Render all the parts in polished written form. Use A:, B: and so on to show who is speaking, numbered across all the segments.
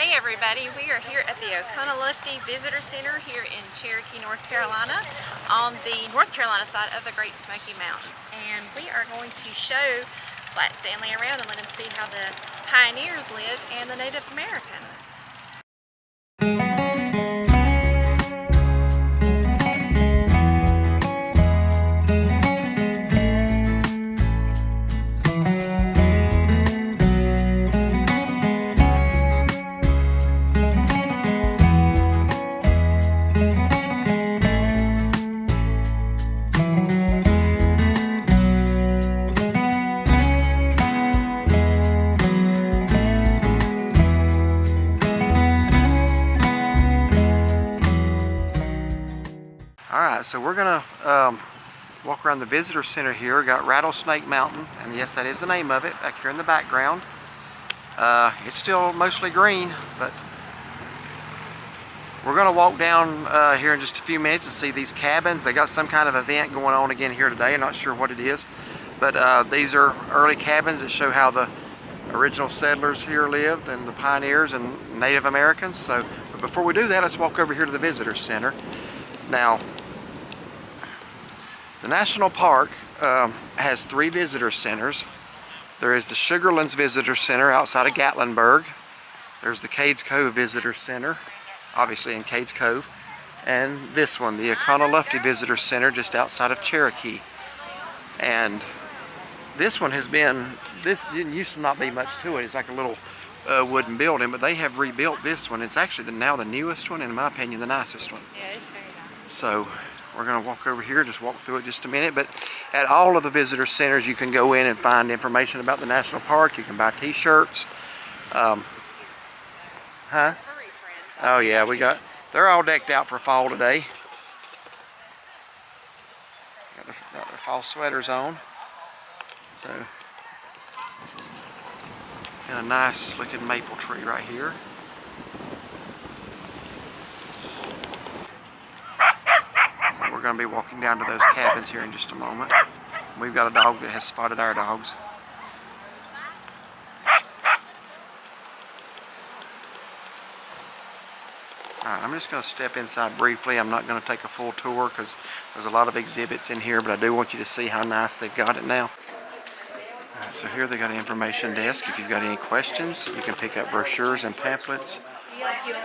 A: Hey everybody, we are here at the Oconaluftee Visitor Center here in Cherokee, North Carolina, on the North Carolina side of the Great Smoky Mountains. And we are going to show Flat Stanley around and let him see how the pioneers lived and the Native Americans.
B: Alright, so we're going to walk around the visitor center here. Got Rattlesnake Mountain, and yes, that is the name of it, back here in the background. It's still mostly green, but we're going to walk down here in just a few minutes and see these cabins. They got some kind of event going on again here today. I'm not sure what it is, but these are early cabins that show how the original settlers here lived and the pioneers and Native Americans. So, but before we do that, let's walk over here to the visitor center. Now, the National Park has three visitor centers. There is the Sugarlands Visitor Center outside of Gatlinburg. There's the Cades Cove Visitor Center, obviously in Cades Cove. And this one, the Oconaluftee Visitor Center, just outside of Cherokee. And this one has been, this didn't used to not be much to it. It's like a little wooden building, but they have rebuilt this one. It's actually now the newest one, and in my opinion, the nicest one.
A: Yeah, it's very nice.
B: So we're going to walk over here, just walk through it just a minute. But at all of the visitor centers, you can go in and find information about the national park. You can buy t-shirts. Oh yeah, they're all decked out for fall today. Got their fall sweaters on. So, and a nice looking maple tree right here. We're going to be walking down to those cabins here in just a moment. We've got a dog that has spotted our dogs. Alright, I'm just going to step inside briefly. I'm not going to take a full tour because there's a lot of exhibits in here, but I do want you to see how nice they've got it now. Alright, so here they got an information desk. If you've got any questions, you can pick up brochures and pamphlets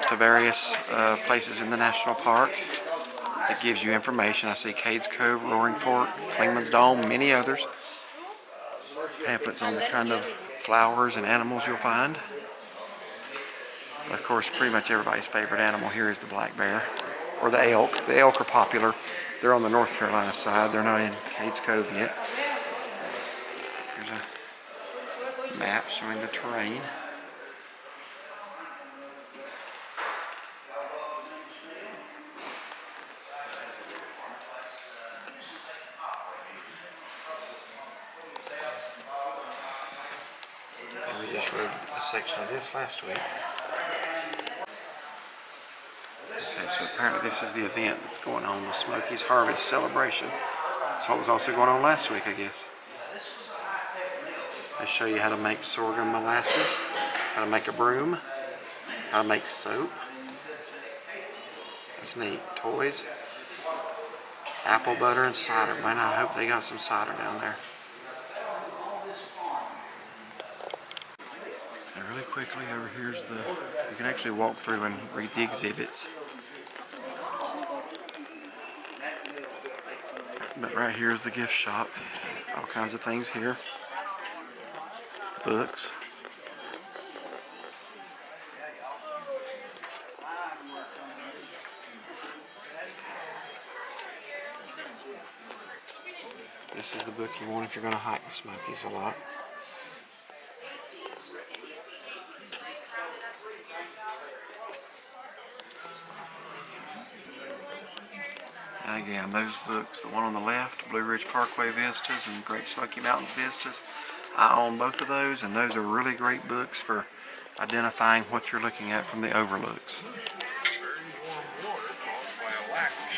B: to various places in the national park. That gives you information. I see Cades Cove, Roaring Fork, Clingman's Dome, many others. Pamphlets on the kind of flowers and animals you'll find. Of course, pretty much everybody's favorite animal here is the black bear, or the elk. The elk are popular. They're on the North Carolina side. They're not in Cades Cove yet. Here's a map showing the terrain. We just read a section of this last week. Okay, so apparently this is the event that's going on, the Smoky's Harvest Celebration. That's what was also going on last week, I guess. They show you how to make sorghum molasses, how to make a broom, how to make soap. That's neat. Toys, apple butter, and cider. Man, I hope they got some cider down there. Really quickly, over here's you can actually walk through and read the exhibits. But right here is the gift shop. All kinds of things here. Books. This is the book you want if you're going to hike the Smokies a lot. And again, those books, the one on the left, Blue Ridge Parkway Vistas and Great Smoky Mountains Vistas, I own both of those, and those are really great books for identifying what you're looking at from the overlooks.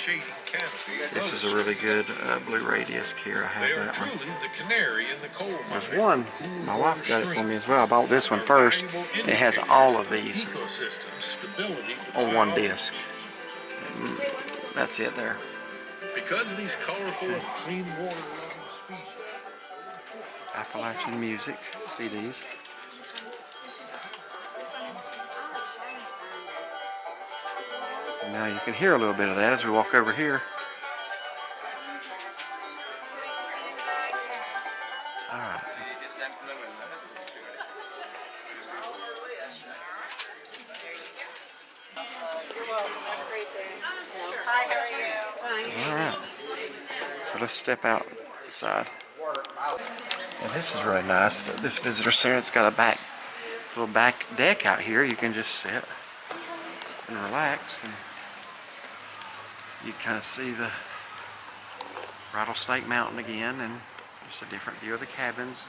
C: shading canopy.
B: This is a really good Blu-ray disc here. I
C: They
B: have
C: are
B: that one.
C: truly the canary in the coal mine.
B: There's one. My wife got it for me as well. I bought this one first. It has all of these on one disc. That's it there.
C: Because of these colorful and clean water loving species.
B: Appalachian music CDs. And now you can hear a little bit of that as we walk over here. All right. All right. So let's step outside. And this is really nice. This visitor center, it's got a little back deck out here. You can just sit and relax, and you kind of see the Rattlesnake Mountain again, and just a different view of the cabins.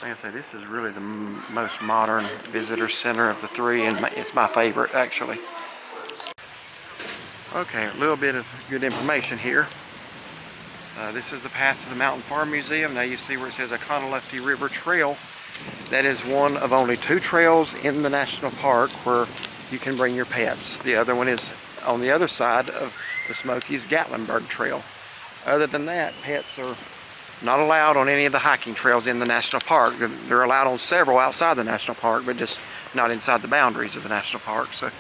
B: Like I say, this is really the most modern visitor center of the three, and it's my favorite actually. Okay, a little bit of good information here. This is the path to the Mountain Farm Museum. Now you see where it says Oconaluftee River Trail. That is one of only 2 trails in the national park where you can bring your pets. The other one is on the other side of the Smoky's Gatlinburg Trail. Other than that, pets are not allowed on any of the hiking trails in the national park. They're allowed on several outside the national park, but just not inside the boundaries of the national park. So,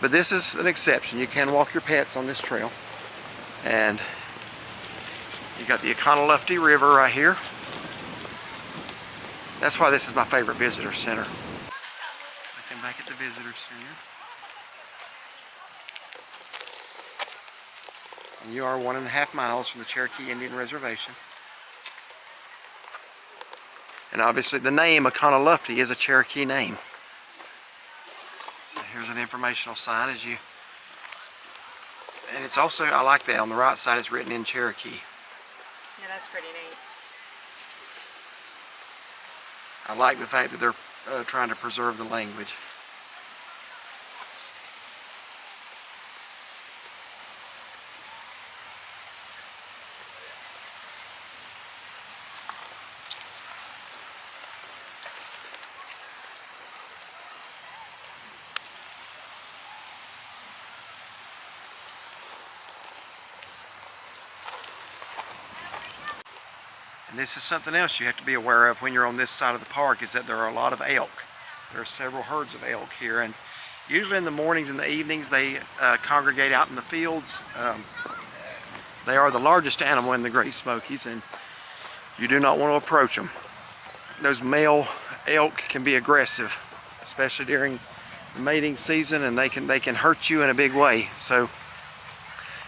B: but this is an exception. You can walk your pets on this trail. And you got the Oconaluftee River right here. That's why this is my favorite visitor center. Looking back at the visitor center. And you are 1.5 miles from the Cherokee Indian Reservation. And obviously the name Oconaluftee is a Cherokee name. So here's an informational sign as you, and it's also, I like that, on the right side it's written in Cherokee.
A: Yeah, that's pretty neat.
B: I like the fact that they're trying to preserve the language. And this is something else you have to be aware of when you're on this side of the park, is that there are a lot of elk. There are several herds of elk here, and usually in the mornings and the evenings they congregate out in the fields. They are the largest animal in the Great Smokies, and you do not want to approach them. Those male elk can be aggressive, especially during the mating season, and they can hurt you in a big way. So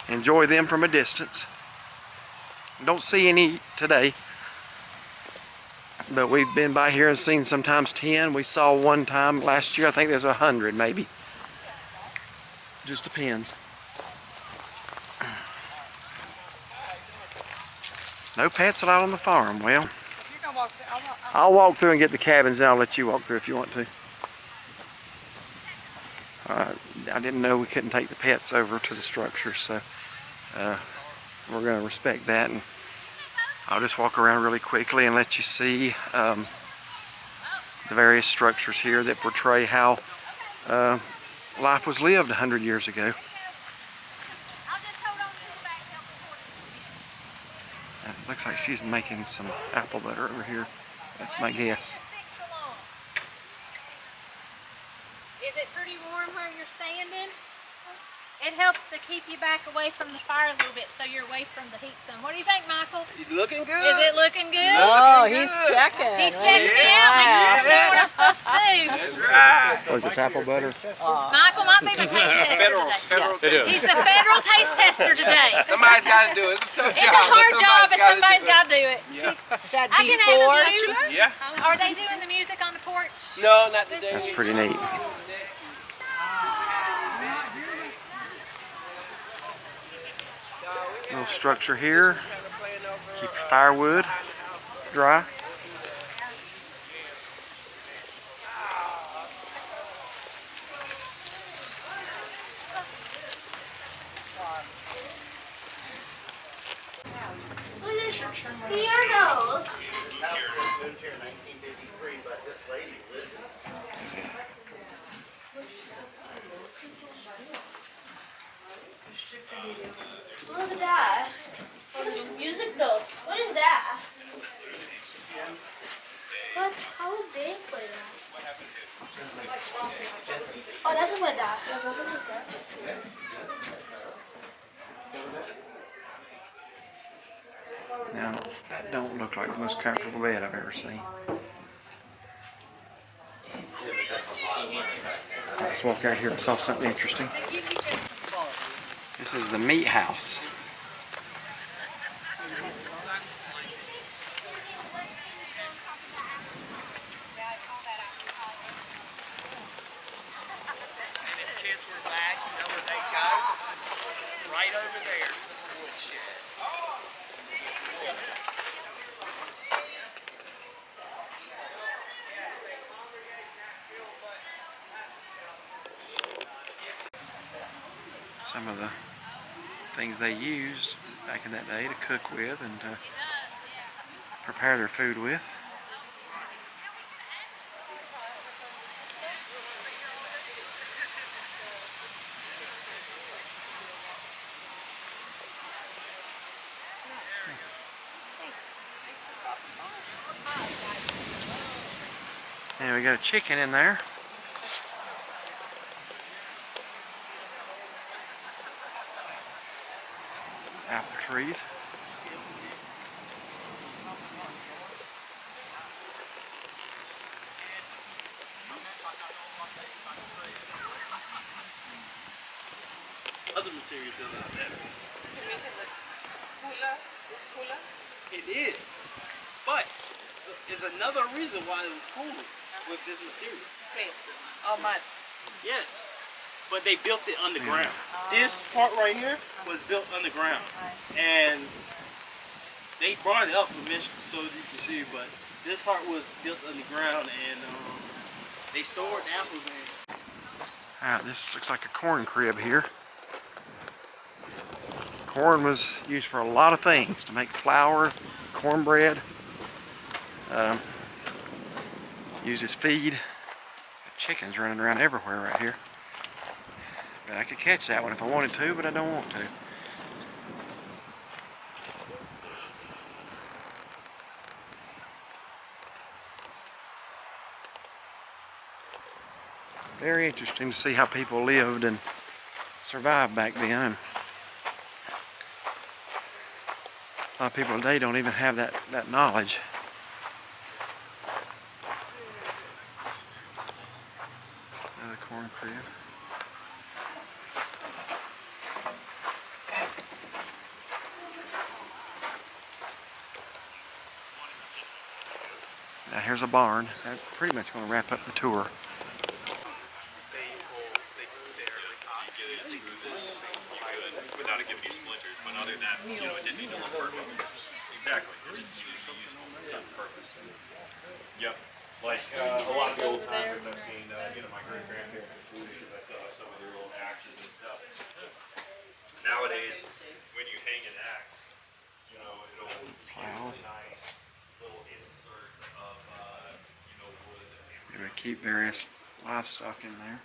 B: enjoy them from a distance. Don't see any today, but we've been by here and seen sometimes 10. We saw one time last year, I think there's 100 maybe. Just depends. No pets allowed on the farm. Well, I'll walk through and get the cabins, and I'll let you walk through if you want to. I didn't know we couldn't take the pets over to the structures, so we're going to respect that. And I'll just walk around really quickly and let you see the various structures here that portray how life was lived 100 years ago. It looks like she's making some apple butter over here. That's my guess.
D: Is it pretty warm where you're standing? It helps to keep you back away from the fire a little bit so you're away from the heat zone. What do you think, Michael?
E: You looking good?
D: Is it looking good?
F: Oh, he's checking.
D: He's checking me out, make sure I'm doing what I'm supposed to do.
E: That's right.
B: What is this, apple butter?
D: Michael might be my taste tester today. He's the federal taste tester today.
E: Somebody's got to do it. It's a tough job.
D: It's a hard job, but somebody's got to do it.
E: Yeah.
F: Is that
D: I can
F: before?
D: ask you.
E: Yeah.
D: Are they doing the music on the porch?
E: No, not today.
B: That's pretty neat. Little structure here. Keep your firewood dry.
F: Piano. Look at that. What is music notes? What is that? What? How would they play that? Oh, that's what that.
B: Now, that don't look like the most comfortable bed I've ever seen. Let's walk out here and saw something interesting. This is the meat house.
E: Kids were back, you know where they go? Right over there to the woodshed.
B: Some of the things they used back in that day to cook with and to prepare their food with. And we got a chicken in there. Apple trees.
G: Other material built out there. It is, but there's another reason why it was cooler with this material.
A: Oh my.
G: Yes, but they built it underground. This part right here was built underground, and they brought it up eventually so you can see. But this part was built underground, and they stored apples in.
B: This looks like a corn crib here. Corn was used for a lot of things, to make flour, cornbread, used as feed. Got chickens running around everywhere right here. But I could catch that one if I wanted to, but I don't want to. Very interesting to see how people lived and survived back then. A lot of people today don't even have that knowledge. Another corn crib. Now here's a barn. That's pretty much going to wrap up the tour.
H: Without it giving you splinters, but other than that, you know, it didn't need to look perfect. Exactly. It just needed to be used for some purpose. Yep. Like a lot of the old timers I've seen, you know, my great grandparents in school, because I still have some of their old axes and stuff. Nowadays, when you hang an axe, you know, it'll give us a nice little insert of, you know, wood.
B: You're going to keep various livestock in there.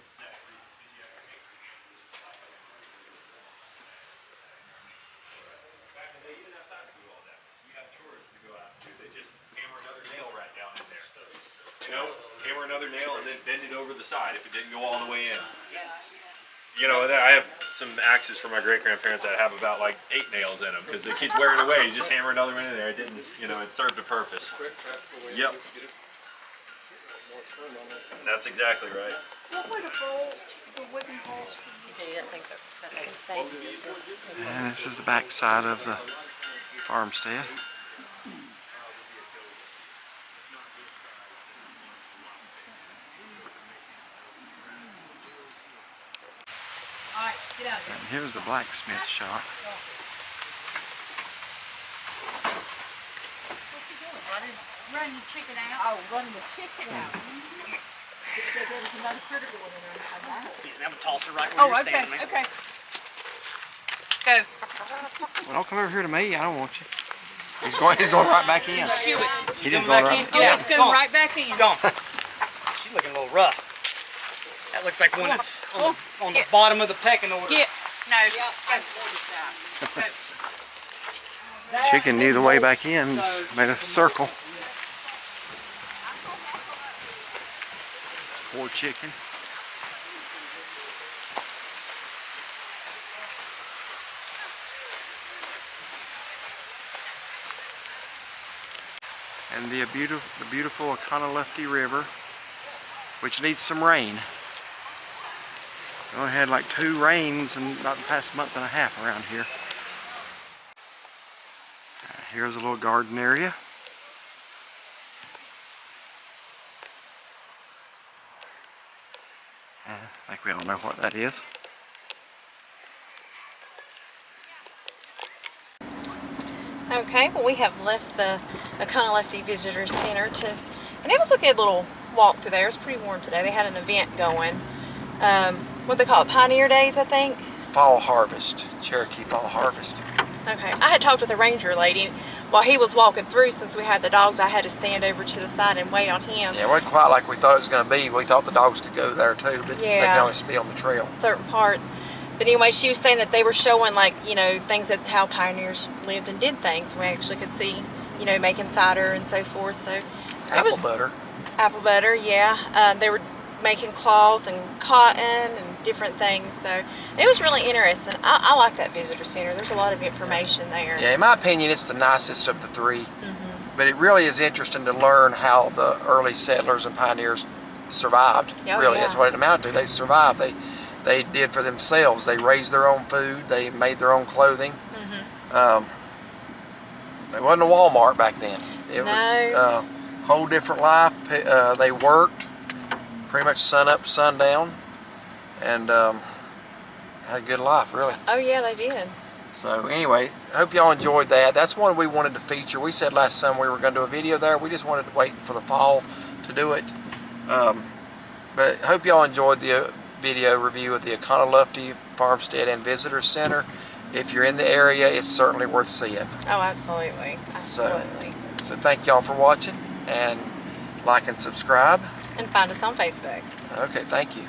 H: You know, hammer another nail and then bend it over the side if it didn't go all the way in. You know, I have some axes from my great-grandparents that have about like 8 nails in them because it keeps wearing away. You just hammer another one in there. It didn't, you know, it served a purpose. Yep. That's exactly right.
I: What would a bowl, the wooden bowl?
B: And this is the back side of the farmstead.
I: Alright, get out of here.
B: And here's the blacksmith shop.
I: Run the chicken out. Oh, run the chicken out. There's another critter going in there.
G: I'm gonna toss her right where you're standing.
I: Oh, okay, okay. Go.
B: Well, don't come over here to me. I don't want you. He's going right back in.
I: Shoot it.
B: He's just going right.
I: Oh, it's going right back in.
E: Go on. She's looking a little rough. That looks like one that's on the bottom of the pecking order.
I: Yeah. No.
B: Chicken knew the way back in. Just made a circle. Poor chicken. And the beautiful Oconaluftee River, which needs some rain. We only had like 2 rains in about the past month and a half around here. Here's a little garden area. I think we all know what that is.
A: Okay, well we have left the Oconaluftee Visitor Center and it was a good little walk through there. It was pretty warm today. They had an event going. What they call it, Pioneer Days, I think?
B: Fall Harvest, Cherokee Fall Harvest.
A: Okay, I had talked with a ranger lady while he was walking through. Since we had the dogs, I had to stand over to the side and wait on him.
B: Yeah, it wasn't quite like we thought it was going to be. We thought the dogs could go there too, but they
A: Yeah.
B: can only be on the trail.
A: Certain parts. But anyway, she was saying that they were showing, like, you know, things that how pioneers lived and did things. We actually could see, you know, making cider and so forth. So
B: Apple butter.
A: Apple butter, yeah. They were making cloth and cotton and different things. So it was really interesting. I like that visitor center. There's a lot of information there.
B: Yeah, in my opinion, it's the nicest of the 3. But it really is interesting to learn how the early settlers and pioneers survived.
A: Oh,
B: really,
A: yeah.
B: that's what it amounted to. They survived. They did for themselves. They raised their own food. They made their own clothing. There wasn't a Walmart back then. It was a whole different life. They worked pretty much sun up, sun down, and had a good life, really.
A: Oh yeah, they did.
B: So anyway, I hope y'all enjoyed that. That's one we wanted to feature. We said last summer we were going to do a video there. We just wanted to wait for the fall to do it. But I hope y'all enjoyed the video review of the Oconaluftee Farmstead and Visitor Center. If you're in the area, it's certainly worth seeing.
A: Oh, absolutely. Absolutely.
B: So thank y'all for watching, and like and subscribe.
A: And find us on Facebook.
B: Okay, thank you.